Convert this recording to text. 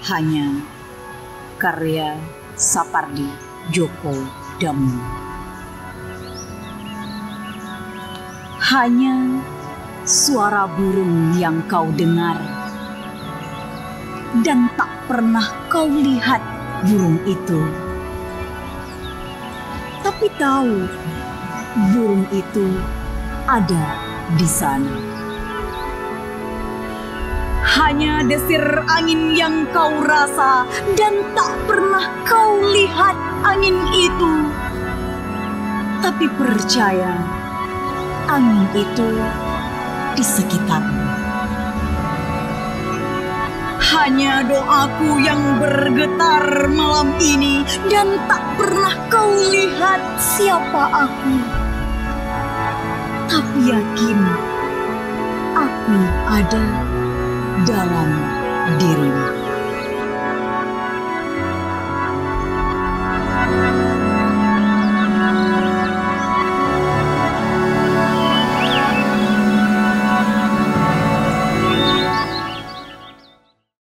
Hanya, karya Sapardi Djoko Damono. Hanya suara burung yang kau dengar, dan tak pernah kau lihat burung itu. Tapi tahu burung itu ada di sana. Hanya desir angin yang kau rasa, dan tak pernah kau lihat angin itu. Tapi percaya, angin itu di sekitarmu. Hanya doaku yang bergetar malam ini, dan tak pernah kau lihat siapa aku. Tapi yakin, aku ada dalam dirimu.